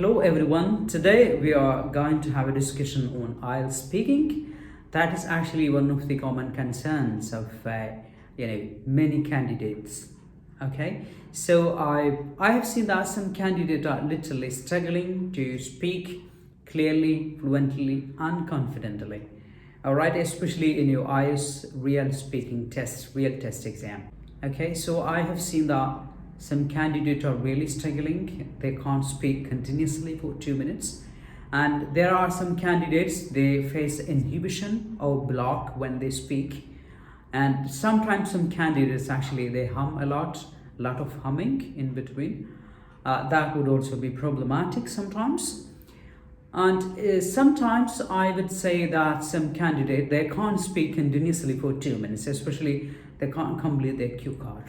Hello everyone. Today we are going to have a discussion on Ielts speaking. That is actually one of the common concerns of many candidates. Okay, so I have seen that some candidates are literally struggling to speak clearly, fluently, and confidently. All right, especially in your Ielts real test exam. Okay, so I have seen that some candidates are really struggling. They can't speak continuously for 2 minutes. And there are some candidates, they face inhibition or block when they speak. And sometimes some candidates actually they hum a lot of humming in between. That would also be problematic sometimes. And sometimes I would say that some candidate they can't speak continuously for 2 minutes, especially they can't complete their cue card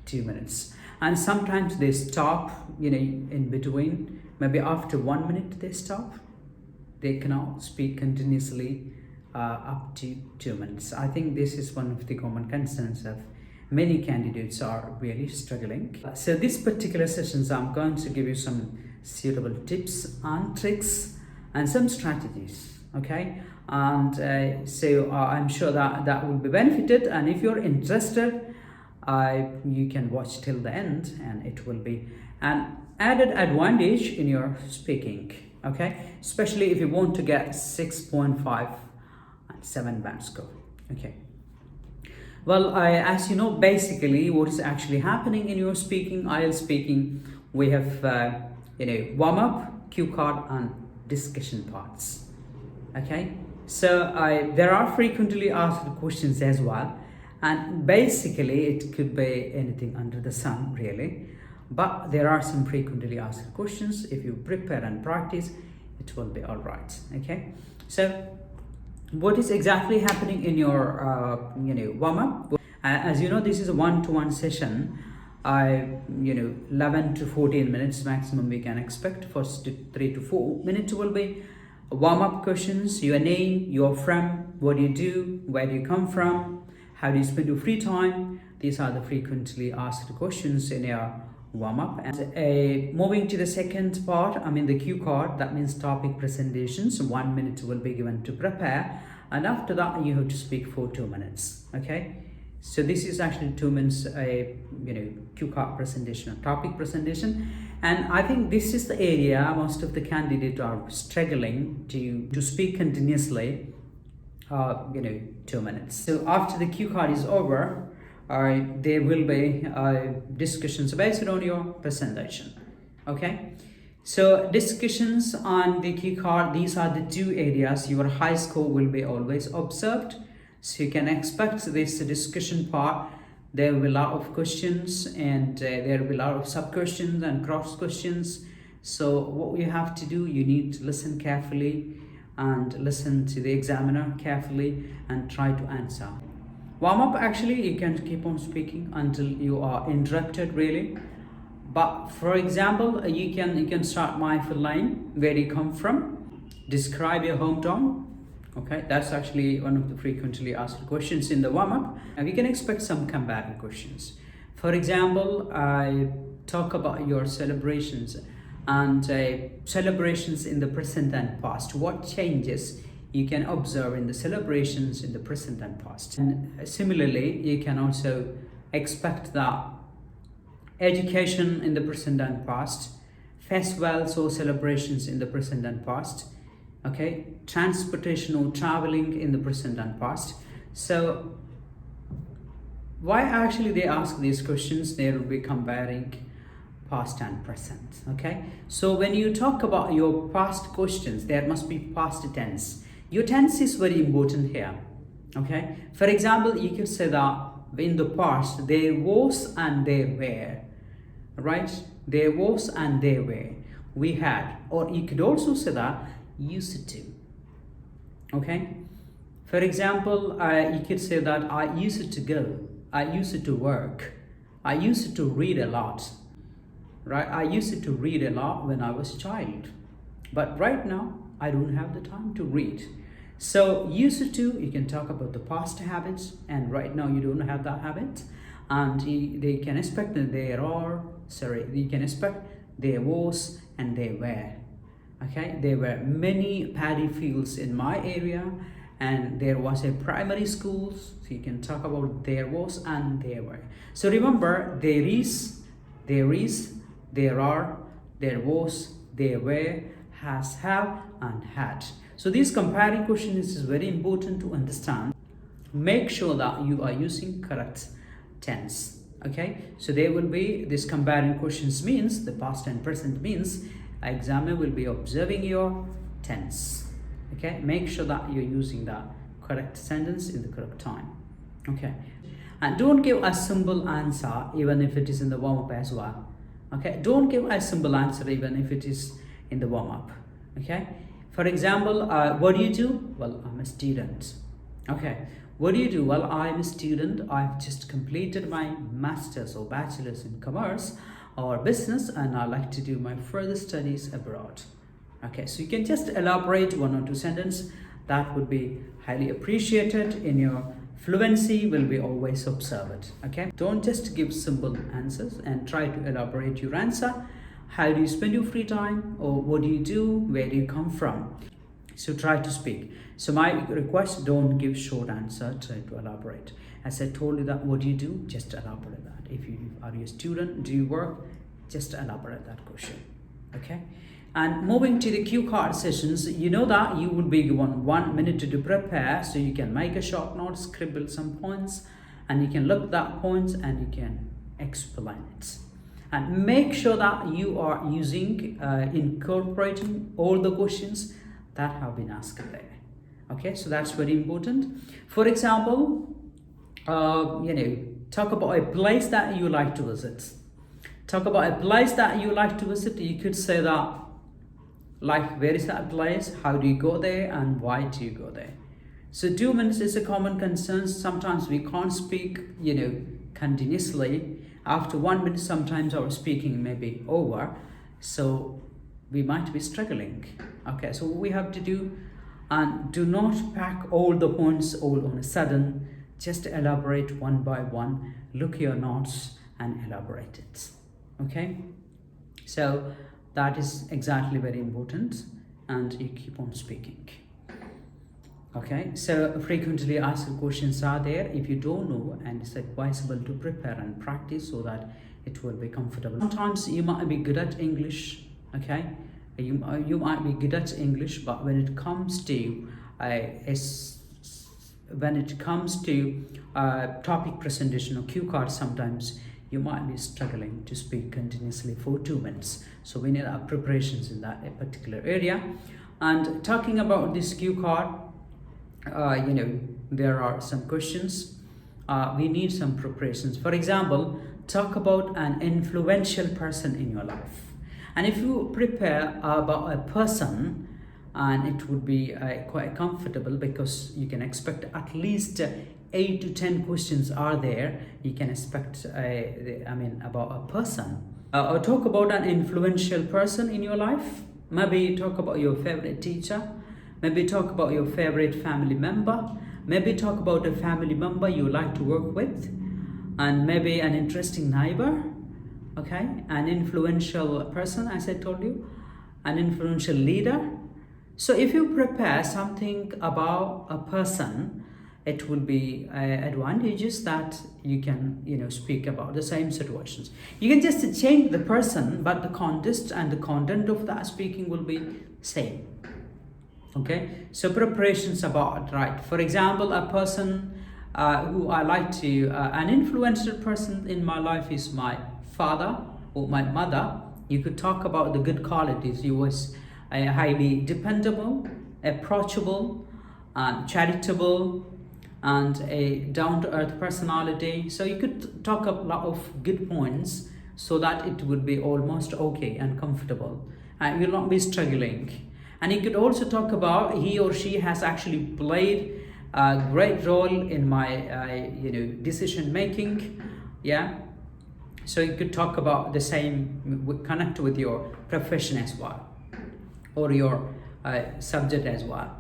2 minutes. And sometimes they stop, in between. Maybe after 1 minute they stop. They cannot speak continuously up to 2 minutes. I think this is one of the common concerns of many candidates are really struggling. So this particular sessions, I'm going to give you some suitable tips and tricks and some strategies. Okay, and so I'm sure that will be benefited. And if you're interested, you can watch till the end, and it will be an added advantage in your speaking. Okay, especially if you want to get 6.5 and 7 band score. Okay. Well, as you know, basically what is actually happening in your speaking, Ielts speaking, we have warm up, cue card, and discussion parts. Okay, so there are frequently asked questions as well, and basically it could be anything under the sun really, but there are some frequently asked questions. If you prepare and practice, it will be all right. Okay, so what is exactly happening in your warm up? As you know, this is a one-to-one session. 11 to 14 minutes maximum we can expect. First 3 to 4 minutes will be warm-up questions. Your name, you're from, what do you do, where do you come from, how do you spend your free time. These are the frequently asked questions in your warm-up. And moving to the second part, the cue card, that means topic presentations. 1 minute will be given to prepare, and after that you have to speak for 2 minutes. Okay, so this is actually 2 minutes cue card presentation or topic presentation. And I think this is the area most of the candidates are struggling to speak continuously 2 minutes. So after the cue card is over, there will be discussions based on your presentation. Okay, so discussions on the cue card, these are the two areas your high score will be always observed. So you can expect this discussion part. There will be a lot of questions, and there will be a lot of sub questions and cross questions. So what you have to do, you need to listen carefully and listen to the examiner carefully and try to answer. Warm up, actually you can keep on speaking until you are interrupted really. But for example, you can start my full line. Where do you come from? Describe your hometown. Okay, that's actually one of the frequently asked questions in the warm-up. And we can expect some combative questions. For example, I talk about your celebrations and celebrations in the present and past. What changes you can observe in the celebrations in the present and past? And similarly, you can also expect that education in the present and past, festivals or celebrations in the present and past. Okay, transportation or traveling in the present and past. So why actually they ask these questions? They will be comparing past and present. Okay, so when you talk about your past questions, there must be past tense. Your tense is very important here. Okay, for example, you could say that in the past there was and there were, right? There was and there were, we had. Or you could also say that used to. Okay, for example, you could say that I used to go, I used to work, I used to read a lot, right? I used to read a lot when I was a child, but right now I don't have the time to read. So used to, you can talk about the past habits, and right now you don't have that habit, and they can expect that there was, and there were. Okay, there were many paddy fields in my area, and there was a primary school. So you can talk about there was and there were. So remember, there is, there are, there was, there were, has, have, and had. So these comparing questions is very important to understand. Make sure that you are using correct tense. Okay, so there will be this comparing questions means the past and present means examiner will be observing your tense. Okay, make sure that you're using the correct sentence in the correct time. Okay, and don't give a simple answer even if it is in the warm-up as well. Okay, don't give a simple answer even if it is in the warm-up. Okay, for example, what do you do? Well, I'm a student. Okay, what do you do? Well, I'm a student. I've just completed my master's or bachelor's in commerce or business, and I like to do my further studies abroad. Okay, so you can just elaborate one or two sentences. That would be highly appreciated. In your fluency will be always observed. Okay, don't just give simple answers and try to elaborate your answer. How do you spend your free time, or what do you do, where do you come from? So try to speak. So my request, don't give short answer, try to elaborate. As I told you that what do you do, just elaborate that. If you are a student, do you work, just elaborate that question. Okay, and moving to the cue card sessions, you know that you will be given 1 minute to prepare, so you can make a short note, scribble some points, and you can look at that points and you can explain it. And make sure that you are using, incorporating all the questions that have been asked there. Okay, so that's very important. For example, talk about a place that you like to visit. Talk about a place that you like to visit. You could say that, like, where is that place? How do you go there? And why do you go there? So 2 minutes is a common concern. Sometimes we can't speak, continuously. After 1 minute, sometimes our speaking may be over. So we might be struggling. Okay, so what we have to do, and do not pack all the points all on a sudden. Just elaborate one by one. Look your notes and elaborate it. Okay, so that is exactly very important, and you keep on speaking. Okay, so frequently asked questions are there. If you don't know, and it's advisable to prepare and practice so that it will be comfortable. Sometimes you might be good at English. Okay, you might be good at English, but when it comes to topic presentation or cue cards, sometimes you might be struggling to speak continuously for 2 minutes. So we need our preparations in that particular area. And talking about this cue card, there are some questions. We need some preparations. For example, talk about an influential person in your life. And if you prepare about a person, and it would be quite comfortable, because you can expect at least 8 to 10 questions are there. You can expect, about a person. Or talk about an influential person in your life. Maybe talk about your favorite teacher. Maybe talk about your favorite family member. Maybe talk about a family member you like to work with. And maybe an interesting neighbor. Okay, an influential person, as I told you. An influential leader. So if you prepare something about a person, it will be advantageous that you can, speak about the same situations. You can just change the person, but the context and the content of that speaking will be same. Okay, so preparations about, right? For example, a person who I like to, an influential person in my life is my father or my mother. You could talk about the good qualities. He was highly dependable, approachable, and charitable, and a down-to-earth personality. So you could talk a lot of good points so that it would be almost okay and comfortable, and you'll not be struggling. And you could also talk about he or she has actually played a great role in my decision making. Yeah, so you could talk about the same, connect with your profession as well, or your subject as well.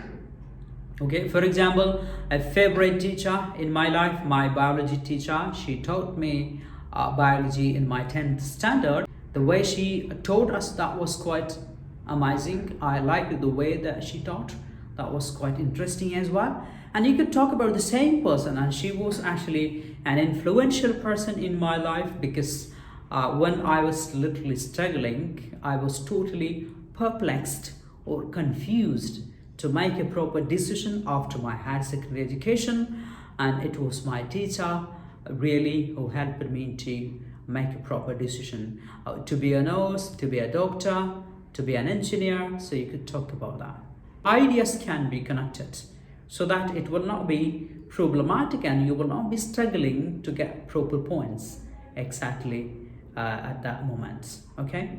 Okay, for example, a favorite teacher in my life, my biology teacher. She taught me biology in my 10th standard. The way she taught us, that was quite amazing. I liked the way that she taught. That was quite interesting as well. And you could talk about the same person, and she was actually an influential person in my life, because when I was literally struggling, I was totally perplexed or confused to make a proper decision after my higher secondary education. And it was my teacher really who helped me to make a proper decision to be a nurse, to be a doctor, to be an engineer. So you could talk about that. Ideas can be connected so that it will not be problematic and you will not be struggling to get proper points exactly at that moment. Okay,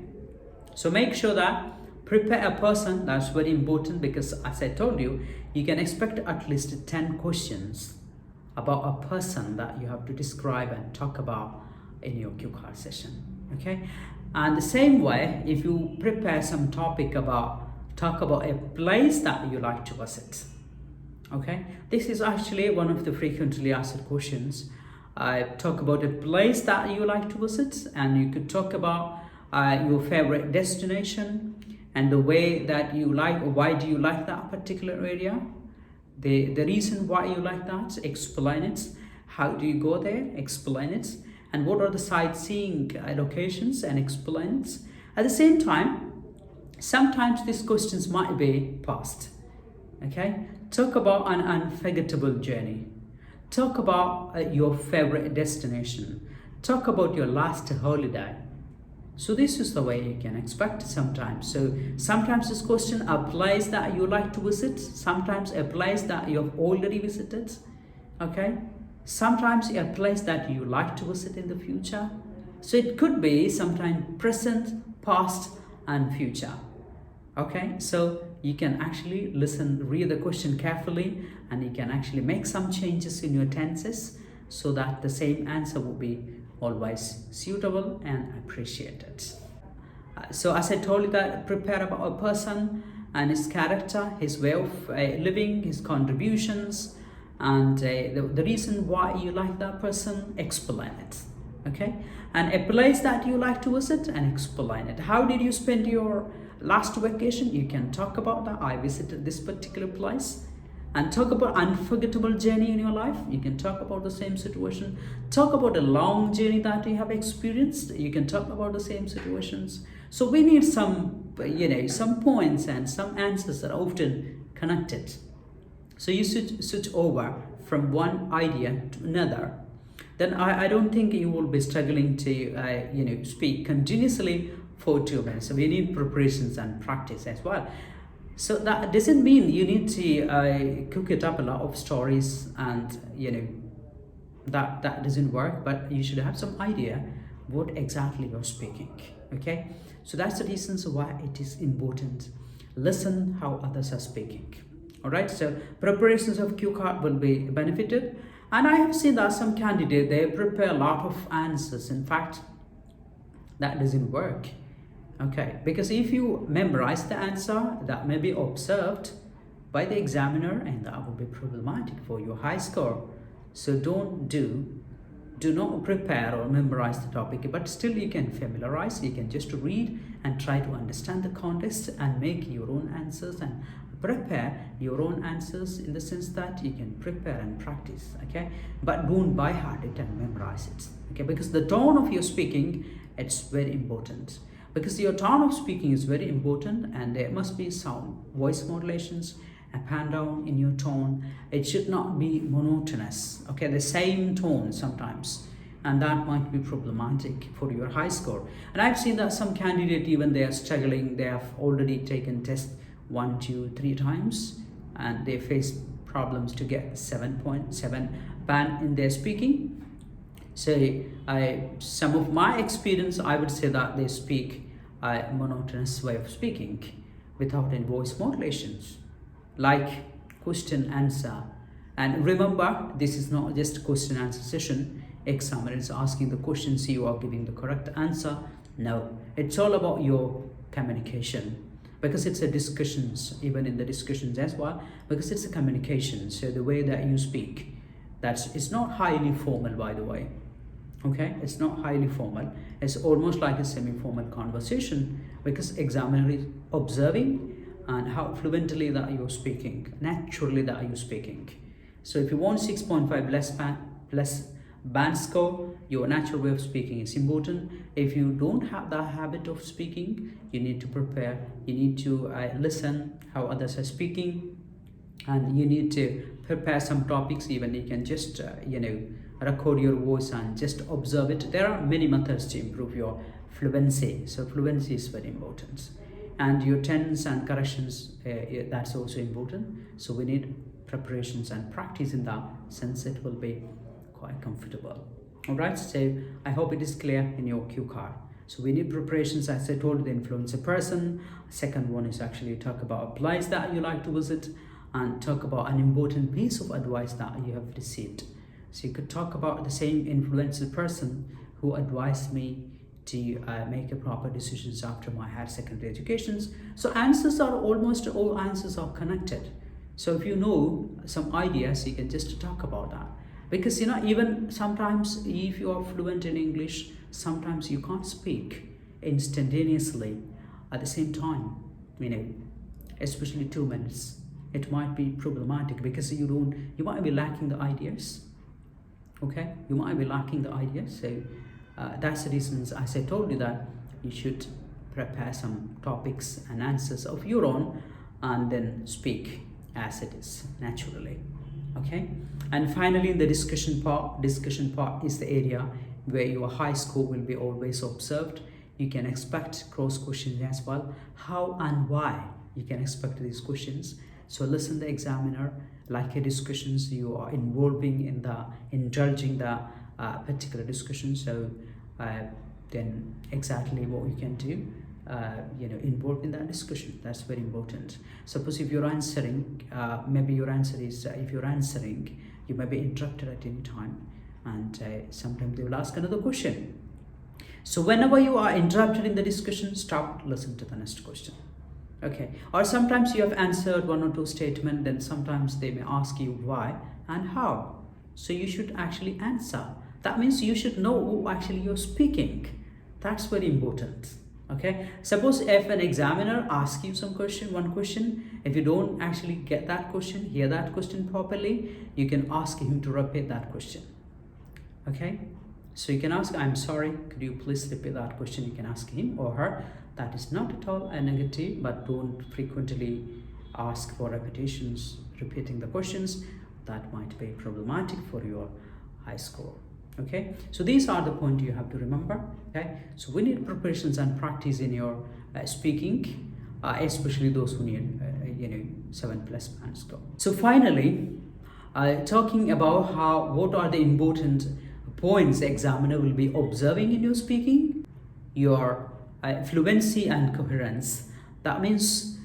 so make sure that prepare a person. That's very important, because as I told you, you can expect at least 10 questions about a person that you have to describe and talk about in your cue card session. Okay, and the same way, if you prepare some topic talk about a place that you like to visit. Okay, this is actually one of the frequently asked questions. Talk about a place that you like to visit, and you could talk about your favorite destination and the way that you like, or why do you like that particular area, the reason why you like that, explain it. How do you go there, explain it. And what are the sightseeing locations, and explain it. At the same time, sometimes these questions might be passed. Okay, talk about an unforgettable journey. Talk about your favorite destination. Talk about your last holiday. So this is the way you can expect sometimes. So sometimes this question, a place that you like to visit, sometimes a place that you have already visited. Okay, sometimes a place that you like to visit in the future. So it could be sometimes present, past, and future. Okay, so you can actually read the question carefully, and you can actually make some changes in your tenses so that the same answer will be always suitable and appreciated. So as I told you, that prepare about a person and his character, his way of living, his contributions, and the reason why you like that person, explain it. Okay, and a place that you like to visit, and explain it. How did you spend your last vacation? You can talk about that. I visited this particular place. And talk about unforgettable journey in your life. You can talk about the same situation. Talk about a long journey that you have experienced. You can talk about the same situations. So we need some, some points and some answers that are often connected. So you switch over from one idea to another. Then I don't think you will be struggling to, speak continuously for 2 minutes. So we need preparations and practice as well. So that doesn't mean you need to cook it up a lot of stories, and that doesn't work. But you should have some idea what exactly you're speaking. Okay, so that's the reasons why it is important. Listen how others are speaking. All right. So preparations of cue card will be benefited, and I have seen that some candidate, they prepare a lot of answers. In fact, that doesn't work. Okay, because if you memorize the answer, that may be observed by the examiner, and that will be problematic for your high score. So do not prepare or memorize the topic, but still you can familiarize. You can just read and try to understand the context and make your own answers and prepare your own answers, in the sense that you can prepare and practice. Okay, but don't by heart it and memorize it. Okay, because the tone of your speaking, it's very important. Because your tone of speaking is very important, and there must be sound, voice modulations, up and down in your tone. It should not be monotonous. Okay, the same tone sometimes, and that might be problematic for your high score. And I've seen that some candidate, even they are struggling, they have already taken test 1, 2, 3 times, and they face problems to get 7.7 band in their speaking. So some of my experience, I would say that they speak a monotonous way of speaking without any voice modulations, like question answer. And remember, this is not just question answer session. Examiner is asking the questions, you are giving the correct answer. No, it's all about your communication, because it's a discussions, even in the discussions as well, because it's a communication. So the way that you speak, it's not highly formal, by the way. Okay, it's not highly formal. It's almost like a semi-formal conversation, because examiner is observing and how fluently that you're speaking, naturally that you're speaking. So if you want 6.5 less band score, your natural way of speaking is important. If you don't have that habit of speaking, you need to prepare. You need to listen how others are speaking, and you need to prepare some topics. Even you can just record your voice and just observe it. There are many methods to improve your fluency. So fluency is very important, and your tense and corrections, that's also important. So we need preparations and practice in that sense. It will be quite comfortable. All right, so I hope it is clear in your cue card. So we need preparations, as I told you, the influence a person. Second one is actually talk about a place that you like to visit, and talk about an important piece of advice that you have received. So you could talk about the same influential person who advised me to make a proper decisions after my higher secondary educations. So answers are almost all answers are connected. So if you know some ideas, you can just talk about that. Because even sometimes if you are fluent in English, sometimes you can't speak instantaneously at the same time, especially 2 minutes. It might be problematic because you might be lacking the ideas. Okay, you might be lacking the ideas. So that's the reasons, as I told you, that you should prepare some topics and answers of your own, and then speak as it is naturally. Okay, and finally, in the discussion part is the area where your high score will be always observed. You can expect cross questions as well. How and why you can expect these questions. So listen the examiner, like a discussions, you are indulging the particular discussion. So then exactly what you can do, involved in that discussion. That's very important. Suppose if you're answering, maybe your answer is, if you're answering, you may be interrupted at any time, and sometimes they will ask another question. So whenever you are interrupted in the discussion, stop, listen to the next question. Okay, or sometimes you have answered 1 or 2 statements, then sometimes they may ask you why and how. So you should actually answer. That means you should know who actually you're speaking. That's very important. Okay, suppose if an examiner asks you one question, if you don't actually get that question, hear that question properly, you can ask him to repeat that question. Okay, so you can ask, I'm sorry, could you please repeat that question? You can ask him or her. That is not at all a negative, but don't frequently ask for repetitions, repeating the questions. That might be problematic for your high score. Okay, so these are the points you have to remember. Okay, so we need preparations and practice in your speaking, especially those who need 7+ band score. So finally, talking about what are the important points the examiner will be observing in your speaking. Your fluency and coherence. That means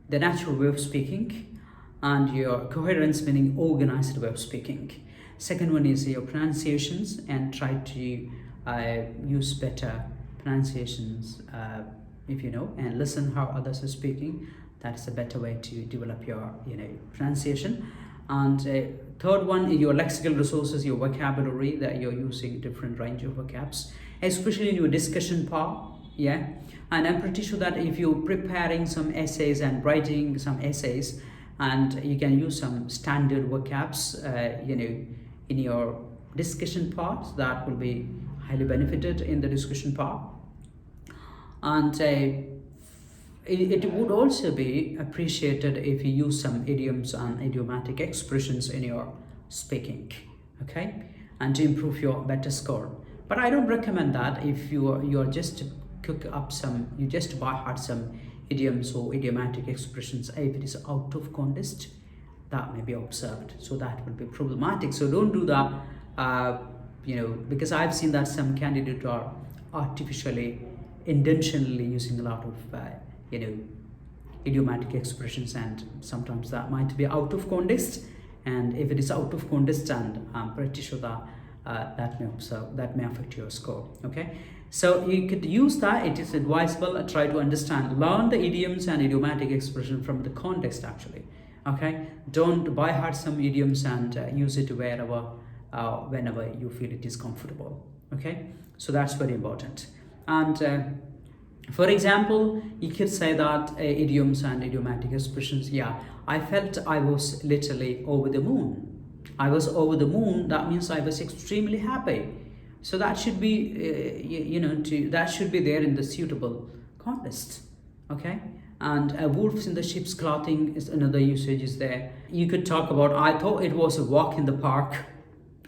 the natural way of speaking, and your coherence meaning organized way of speaking. Second one is your pronunciations, and try to use better pronunciations if you know, and listen how others are speaking. That's a better way to develop your pronunciation. And third one is your lexical resources, your vocabulary, that you're using different range of vocabs, especially in your discussion part. Yeah, and I'm pretty sure that if you're preparing some essays and writing some essays, and you can use some standard vocabs in your discussion part, that will be highly benefited in the discussion part. And it would also be appreciated if you use some idioms and idiomatic expressions in your speaking, okay, and to improve your better score. But I don't recommend that if you're just you just by heart some idioms or idiomatic expressions. If it is out of context, that may be observed, so that will be problematic. So don't do that, because I've seen that some candidates are artificially, intentionally using a lot of idiomatic expressions, and sometimes that might be out of context. And if it is out of context, and I'm pretty sure that that may affect your score. Okay, so you could use that. It is advisable, try to learn the idioms and idiomatic expression from the context actually. Okay, don't by heart some idioms and use it wherever whenever you feel it is comfortable. Okay, so that's very important. And for example, you could say that idioms and idiomatic expressions, yeah, I felt I was literally over the moon. I was over the moon, that means I was extremely happy. So that should be, that should be there in the suitable context. Okay, and wolves in the sheep's clothing is another usage is there. You could talk about, I thought it was a walk in the park.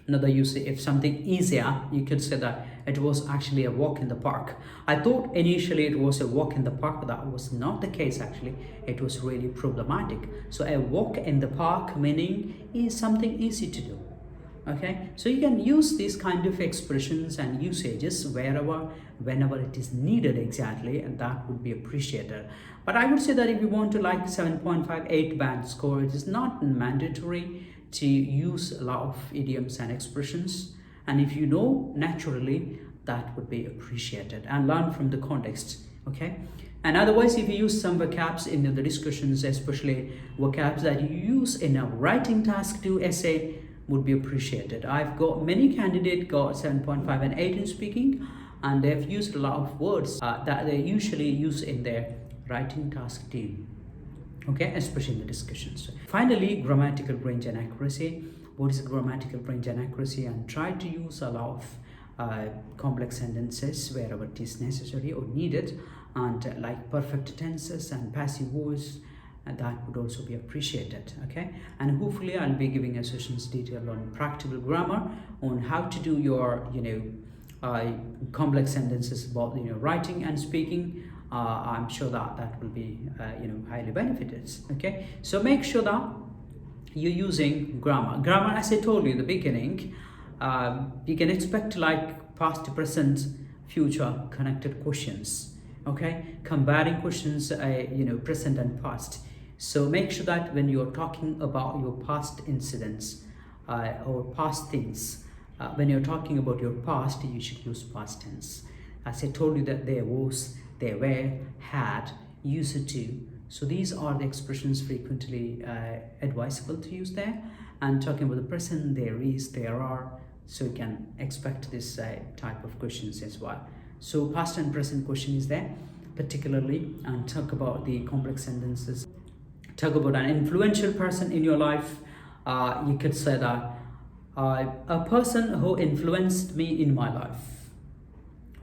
Another usage, if something easier, you could say that it was actually a walk in the park. I thought initially it was a walk in the park, but that was not the case actually. It was really problematic. So a walk in the park meaning is something easy to do. Okay, so you can use these kind of expressions and usages wherever, whenever it is needed exactly, and that would be appreciated. But I would say that if you want to like 7.58 band score, it is not mandatory to use a lot of idioms and expressions, and if you know naturally, that would be appreciated, and learn from the context. Okay, and otherwise if you use some vocabs in the discussions, especially vocabs that you use in a writing task to essay, would be appreciated. I've got many candidates got 7.5 and 8 in speaking, and they've used a lot of words that they usually use in their writing task team. Okay, especially in the discussions. Finally, grammatical range and accuracy. What is grammatical range and accuracy? And try to use a lot of complex sentences wherever it is necessary or needed, and like perfect tenses and passive voice, and that would also be appreciated. Okay, and hopefully I'll be giving a sessions detail on practical grammar, on how to do your complex sentences, both writing and speaking. I'm sure that that will be highly benefited. Okay, so make sure that you're using grammar, as I told you in the beginning. You can expect like past, present, future connected questions. Okay, comparing questions, present and past. So make sure that when you're talking about your past incidents or past things, when you're talking about your past, you should use past tense. As I told you that there was, there were, had, used to. So these are the expressions frequently advisable to use there. And talking about the present, there is, there are. So you can expect this type of questions as well. So past and present question is there particularly, and talk about the complex sentences. Talk about an influential person in your life. You could say that a person who influenced me in my life.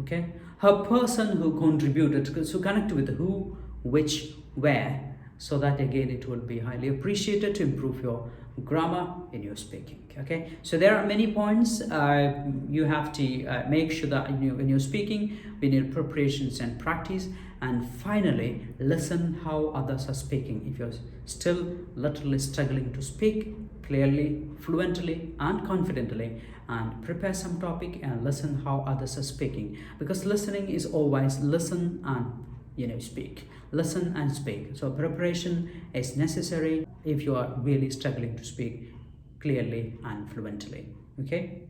Okay, a person who contributed. So connect with who, which, where, so that again it will be highly appreciated to improve your grammar in your speaking. Okay, so there are many points you have to make sure that when you're speaking, we need preparations and practice. And finally, listen how others are speaking. If you're still literally struggling to speak clearly, fluently and confidently, and prepare some topic and listen how others are speaking, because listening is always listen and speak. Listen and speak. So preparation is necessary if you are really struggling to speak clearly and fluently. Okay,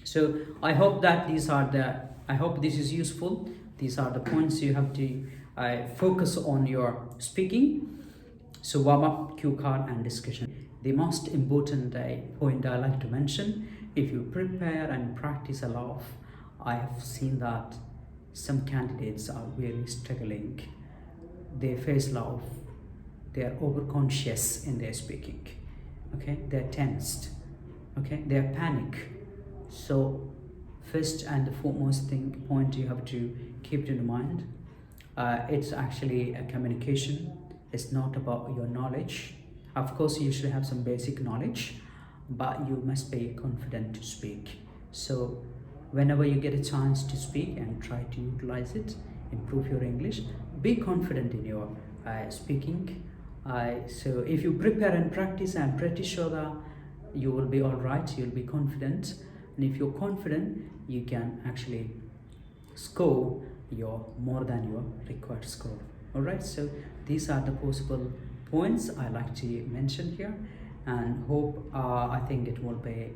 so I hope that I hope this is useful. These are the points you have to focus on your speaking. So warm up, cue card and discussion. The most important point I like to mention, if you prepare and practice a lot, I have seen that some candidates are really struggling. They face a lot of, they are overconscious in their speaking. Okay, they're tensed. Okay, they're panic. So first and the foremost point you have to keep in mind, it's actually a communication. It's not about your knowledge. Of course you should have some basic knowledge, but you must be confident to speak. So whenever you get a chance to speak, and try to utilize it, improve your English, be confident in your speaking. So if you prepare and practice, I'm pretty sure that you will be all right, you'll be confident. And if you're confident, you can actually score your more than your required score. All right, so these are the possible points I like to mention here, and hope I think it will be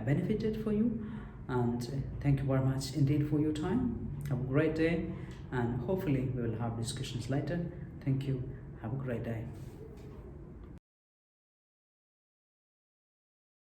benefited for you. And thank you very much indeed for your time. Have a great day, and hopefully we will have discussions later. Thank you. Have a great day.